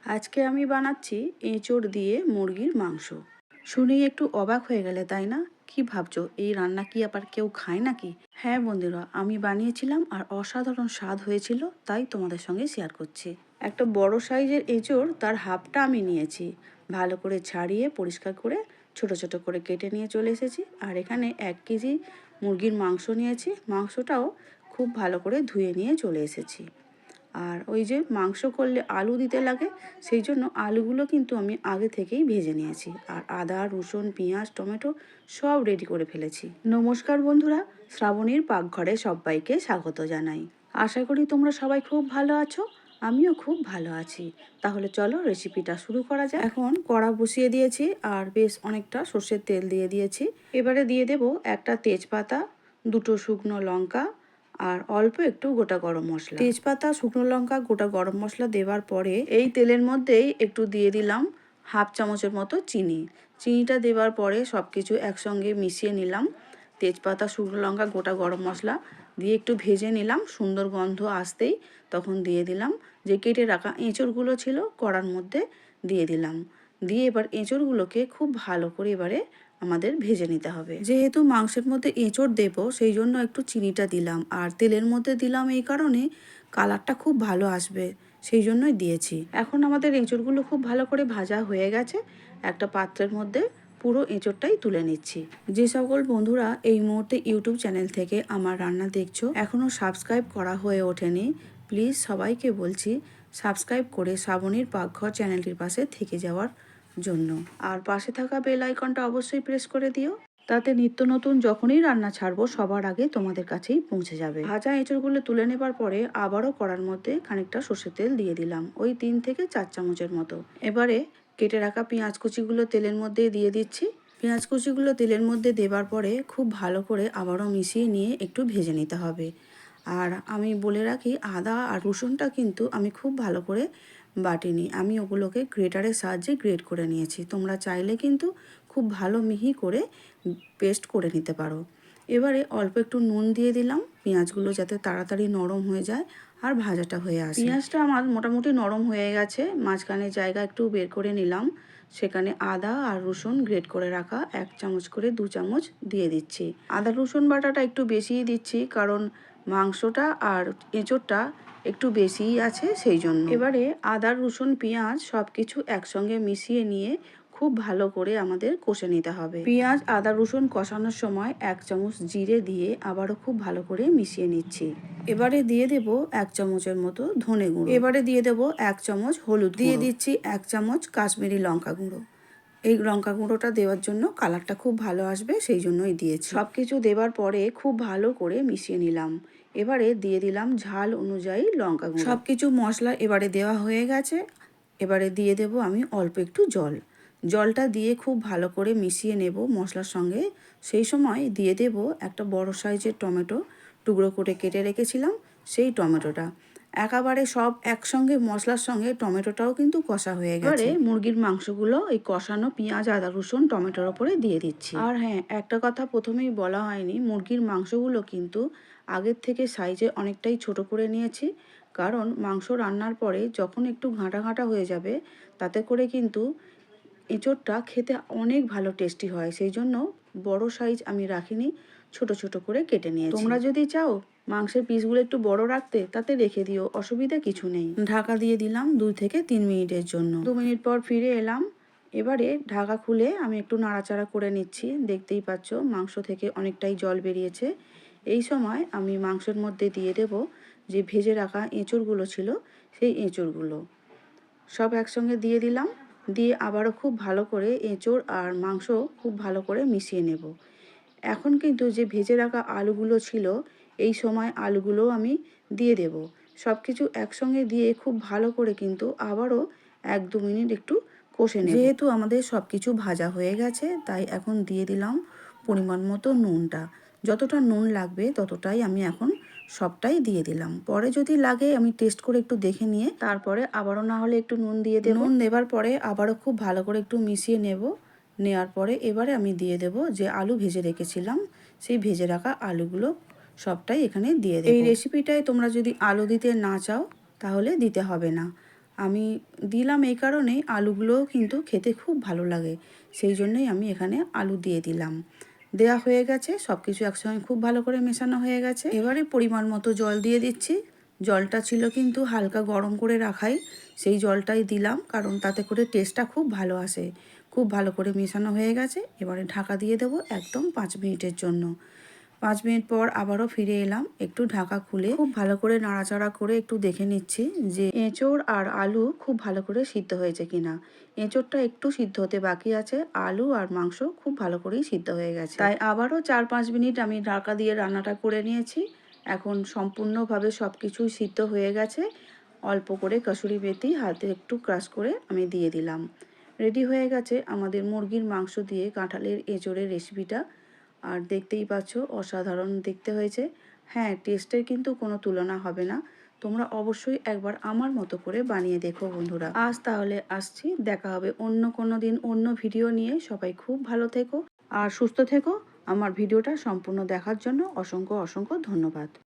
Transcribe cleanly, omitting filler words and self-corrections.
আজকে আমি বানাচ্ছি এঁচোড় দিয়ে মুরগির মাংস। শুনেই একটু অবাক হয়ে গেলে, তাই না? কি ভাবছো, এই রান্না কি আবার কেউ খায় নাকি? হ্যাঁ বন্ধুরা, আমি বানিয়েছিলাম আর অসাধারণ স্বাদ হয়েছিল, তাই তোমাদের সঙ্গে শেয়ার করছি। একটা বড় সাইজের এঁচোড়, তার হাফটা আমি নিয়েছি। ভালো করে ছাড়িয়ে পরিষ্কার করে ছোট ছোট করে কেটে নিয়ে চলে এসেছি। আর এখানে 1 কেজি মুরগির মাংস নিয়েছি। মাংসটাও খুব ভালো করে ধুয়ে নিয়ে চলে এসেছি। আর ওই যে মাংস করলে আলু দিতে লাগে, সেই জন্য আলুগুলো কিন্তু আমি আগে থেকেই ভেজে নিয়েছি। আর আদা, রসুন, পেঁয়াজ, টমেটো সব রেডি করে ফেলেছি। নমস্কার বন্ধুরা, শ্রাবণীর পাকঘরে সবাইকে স্বাগত জানাই। আশা করি তোমরা সবাই খুব ভালো আছো। আমিও খুব ভালো আছি। তাহলে চলো রেসিপিটা শুরু করা যাক। এখন কড়া বসিয়ে দিয়েছি আর বেশ অনেকটা সর্ষের তেল দিয়ে দিয়েছি। এবারে দিয়ে দেব একটা তেজপাতা, দুটো শুকনো লঙ্কা আর অল্প একটু গোটা গরম মশলা। তেজপাতা, শুকনো লঙ্কা, গোটা গরম মশলা দেওয়ার পরে এই তেলের মধ্যেই একটু দিয়ে দিলাম হাফ চামচের মতো চিনি। চিনিটা দেওয়ার পরে সব কিছু একসঙ্গে মিশিয়ে নিলাম। তেজপাতা, শুকনো লঙ্কা, গোটা গরম মশলা দিয়ে একটু ভেজে নিলাম। সুন্দর গন্ধ আসতেই তখন দিয়ে দিলাম যে কেটে রাখা এঁচড়গুলো ছিল, কড়ার মধ্যে দিয়ে দিলাম। দিয়ে এবার এঁচড়গুলোকে খুব ভালো করে এবারে আমাদের ভেজে নিতে হবে। যেহেতু মাংসের মধ্যে এঁচড় দেব, সেই জন্য একটু চিনিটা দিলাম। আর তেলের মধ্যে দিলাম এই কারণে কালারটা খুব ভালো আসবে, সেই জন্যই দিয়েছি। এখন আমাদের এঁচড়গুলো খুব ভালো করে ভাজা হয়ে গেছে। একটা পাত্রের মধ্যে পুরো এঁচড়টাই তুলে নিচ্ছি। যে সকল বন্ধুরা এই মুহূর্তে ইউটিউব চ্যানেল থেকে আমার রান্না দেখছো, এখনও সাবস্ক্রাইব করা হয়ে ওঠেনি, প্লিজ সবাইকে বলছি সাবস্ক্রাইব করে শ্রাবণীর পাকঘর চ্যানেলটির পাশে থেকে যাওয়ার জন্য। আর পাশে থাকা বেল আইকনটা অবশ্যই প্রেস করে দিও, তাতে নিত্য নতুন যখনই রান্না ছাড়বো সবার আগে তোমাদের কাছেই পৌঁছে যাবে। ভাজা এঁচড়গুলো তুলে নেবার পরে আবারও কড়ার মধ্যে খানিকটা সর্ষের তেল দিয়ে দিলাম, ওই 3 থেকে 4 চামচের মতো। এবারে কেটে রাখা পেঁয়াজ কুচিগুলো তেলের মধ্যে দিয়ে দিচ্ছি। পেঁয়াজ কুচিগুলো তেলের মধ্যে দেবার পরে খুব ভালো করে আবারও মিশিয়ে নিয়ে একটু ভেজে নিতে হবে। আর আমি বলে রাখি, আদা আর রসুনটা কিন্তু আমি খুব ভালো করে বাটিনি, আমি ওগুলোকে গ্রেটারের সাহায্যে গ্রেট করে নিয়েছি। তোমরা চাইলে কিন্তু খুব ভালো মিহি করে পেস্ট করে নিতে পারো। এবারে অল্প একটু নুন দিয়ে দিলাম, পেঁয়াজগুলো যাতে তাড়াতাড়ি নরম হয়ে যায় আর ভাজাটা হয়ে আসে। পেঁয়াজটা আমার মোটামুটি নরম হয়ে গেছে, মাঝখানে জায়গা একটু বের করে নিলাম। সেখানে আদা আর রসুন গ্রেট করে রাখা 1 চামচ করে 2 চামচ দিয়ে দিচ্ছি। আদা রসুন বাটাটা একটু বেশিই দিচ্ছি, কারণ মাংসটা আর এঁচোড়টা একটু বেশিই আছে, সেই জন্য। এবারে আদা, রসুন, পেঁয়াজ সব কিছু একসঙ্গে মিশিয়ে নিয়ে খুব ভালো করে আমাদের কষে নিতে হবে। পেঁয়াজ, আদা, রসুন কষানোর সময় 1 চামচ জিরে দিয়ে আবারও খুব ভালো করে মিশিয়ে নিচ্ছি। এবারে দিয়ে দেব 1 চামচের মতো ধনে গুঁড়ো। এবারে দিয়ে দেব 1 চামচ হলুদ, দিয়ে দিচ্ছি 1 চামচ কাশ্মীরি লঙ্কা গুঁড়ো। এই লঙ্কা গুঁড়োটা দেওয়ার জন্য কালারটা খুব ভালো আসবে, সেই জন্যই দিয়েছি। সব কিছু দেওয়ার পরে খুব ভালো করে মিশিয়ে নিলাম। এবারে দিয়ে দিলাম ঝাল অনুযায়ী লঙ্কা গুঁড়ো। সব কিছু মশলা এবারে দেওয়া হয়ে গেছে। এবারে দিয়ে দেব আমি অল্প একটু জল। জলটা দিয়ে খুব ভালো করে মিশিয়ে নেব মশলার সঙ্গে। সেই সময় দিয়ে দেব একটা বড় সাইজের টমেটো, টুকরো করে কেটে রেখেছিলাম সেই টমেটোটা। একেবারে সব একসঙ্গে মশলার সঙ্গে টমেটোটাও কিন্তু কষা হয়ে গেছে। এবারে মুরগির মাংসগুলো এই কষানো পেঁয়াজ, আদা, রসুন, টমেটোর ওপরে দিয়ে দিচ্ছি। আর হ্যাঁ, একটা কথা প্রথমেই বলা হয়নি, মুরগির মাংসগুলো কিন্তু আগের থেকে সাইজে অনেকটাই ছোট করে নিয়েছি। কারণ মাংস রান্নার পরে যখন একটু ঘাঁটা ঘাঁটা হয়ে যাবে, তাতে করে কিন্তু এঁচোড়টা খেতে অনেক ভালো টেস্টি হয়, সেই জন্য বড় সাইজ আমি রাখিনি, ছোট ছোট করে কেটে নিয়েছি। তোমরা যদি চাও মাংসের পিসগুলো একটু বড় রাখতে, তাতে রেখে দিও, অসুবিধা কিছু নেই। ঢাকা দিয়ে দিলাম 2 থেকে 3 মিনিটের জন্য। 2 মিনিট পর ফিরে এলাম। এবারে ঢাকা খুলে আমি একটু নাড়াচাড়া করে নিচ্ছি। দেখতেই পাচ্ছ মাংস থেকে অনেকটাই জল বেরিয়েছে। এই সময় আমি মাংসের মধ্যে দিয়ে দেব যে ভেজে রাখা এঁচড়গুলো ছিল, সেই এঁচড়গুলো সব একসঙ্গে দিয়ে দিলাম। দিয়ে আবারও খুব ভালো করে এঁচোড় আর মাংস খুব ভালো করে মিশিয়ে নেব। এখন কিন্তু যে ভেজে রাখা আলুগুলো ছিল, এই সময় আলুগুলোও আমি দিয়ে দেব। সব কিছু একসঙ্গে দিয়ে খুব ভালো করে কিন্তু আবারও 1-2 মিনিট একটু কষে নেব। যেহেতু আমাদের সব কিছু ভাজা হয়ে গেছে, তাই এখন দিয়ে দিলাম পরিমাণ মতো নুনটা। যতটা নুন লাগবে ততটাই আমি এখন সবটাই দিয়ে দিলাম। পরে যদি লাগে আমি টেস্ট করে একটু দেখে নিয়ে তারপরে আবারও না হলে একটু নুন দিয়ে দেব। নুন দেবার পরে আবারও খুব ভালো করে একটু মিশিয়ে নেব। নেওয়ার পরে এবারে আমি দিয়ে দেব যে আলু ভেজে রেখেছিলাম, সেই ভেজে রাখা আলুগুলো সবটাই এখানে দিয়ে দেব। এই রেসিপিটায় তোমরা যদি আলু দিতে না চাও তাহলে দিতে হবে না। আমি দিলাম এই কারণেই, আলুগুলোও কিন্তু খেতে খুব ভালো লাগে, সেই জন্যই আমি এখানে আলু দিয়ে দিলাম। দেয়া হয়ে গেছে, সব কিছু একসঙ্গে খুব ভালো করে মেশানো হয়ে গেছে। এবারে পরিমাণ মতো জল দিয়ে দিচ্ছি। জলটা ছিল কিন্তু হালকা গরম করে রাখাই, সেই জলটাই দিলাম, কারণ তাতে করে টেস্টটা খুব ভালো আসে। খুব ভালো করে মেশানো হয়ে গেছে, এবারে ঢাকা দিয়ে দেবো একদম 5 মিনিটের জন্য। 5 মিনিট পর আবারও ফিরে এলাম, একটু ঢাকা খুলে খুব ভালো করে নাড়াচাড়া করে একটু দেখে নিচ্ছি যে এঁচোড় আর আলু খুব ভালো করে সিদ্ধ হয়েছে কিনা। এঁচোড়টা একটু সিদ্ধ হতে বাকি আছে, আলু আর মাংস খুব ভালো করেই সিদ্ধ হয়ে গেছে। তাই আবারও 4-5 মিনিট আমি ঢাকা দিয়ে রান্নাটা করে নিয়েছি। এখন সম্পূর্ণভাবে সব কিছুই সিদ্ধ হয়ে গেছে। অল্প করে কসুরি মেথি হাতে একটু ক্রাশ করে আমি দিয়ে দিলাম। রেডি হয়ে গেছে আমাদের মুরগির মাংস দিয়ে কাঁঠালের এঁচোড়ের রেসিপিটা। আর দেখতেই পাচ্ছ অসাধারণ দেখতে হয়েছে। হ্যাঁ, টেস্টের কিন্তু কোনো তুলনা হবে না। তোমরা অবশ্যই একবার আমার মতো করে বানিয়ে দেখো বন্ধুরা। আজ তাহলে আসছি, দেখা হবে অন্য কোনো দিন অন্য ভিডিও নিয়ে। সবাই খুব ভালো থেকো আর সুস্থ থেকো। আমার ভিডিওটা সম্পূর্ণ দেখার জন্য অসংখ্য অসংখ্য ধন্যবাদ।